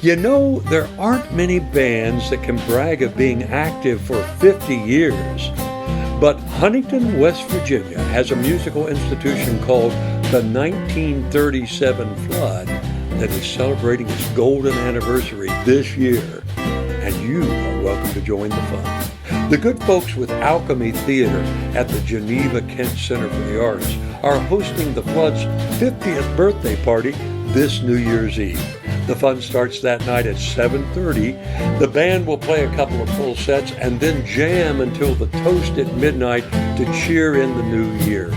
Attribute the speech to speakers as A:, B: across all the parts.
A: You know, there aren't many bands that can brag of being active for 50 years. But Huntington, West Virginia has a musical institution called the 1937 Flood that is celebrating its golden anniversary this year. And you are welcome to join the fun. The good folks with Alchemy Theatre at the Geneva Kent Center for the Arts are hosting the Flood's 50th birthday party this New Year's Eve. The fun starts that night at 7:30. The band will play a couple of full sets and then jam until the toast at midnight to cheer in the new year.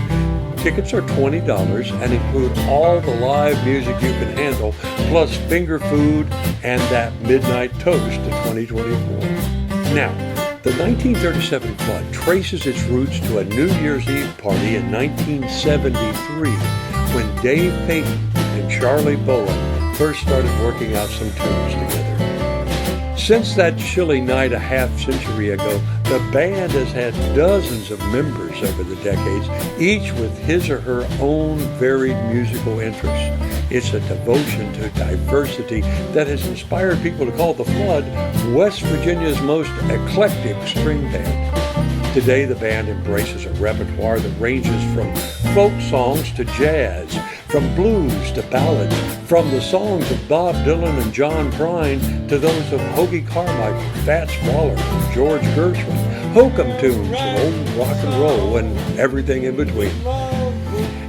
A: Tickets are $20 and include all the live music you can handle, plus finger food and that midnight toast to 2024. Now, the 1937 Flood traces its roots to a New Year's Eve party in 1973 when Dave Payton and Charlie Bowen first started working out some tunes together. Since that chilly night a half-century ago, the band has had dozens of members over the decades, each with his or her own varied musical interests. It's a devotion to diversity that has inspired people to call the Flood West Virginia's most eclectic string band. Today, the band embraces a repertoire that ranges from folk songs to jazz, from blues to ballads, from the songs of Bob Dylan and John Prine to those of Hoagy Carmichael, Fats Waller, and George Gershwin, hokum tunes and old rock and roll, and everything in between.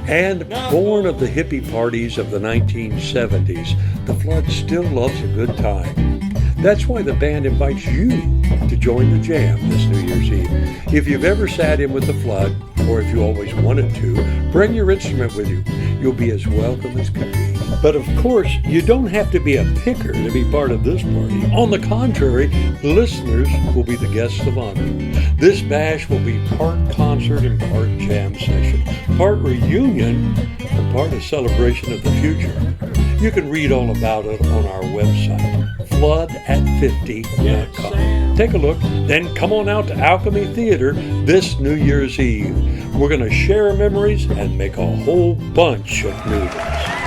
A: And born of the hippie parties of the 1970s, the Flood still loves a good time. That's why the band invites you to join the jam this New Year's Eve. If you've ever sat in with the Flood, or if you always wanted to, bring your instrument with you. You'll be as welcome as can be. But of course, you don't have to be a picker to be part of this party. On the contrary, listeners will be the guests of honor. This bash will be part concert and part jam session, part reunion and part a celebration of the future. You can read all about it on our website, floodat50.com. Take a look, then come on out to Alchemy Theatre this New Year's Eve. We're going to share memories and make a whole bunch of new ones.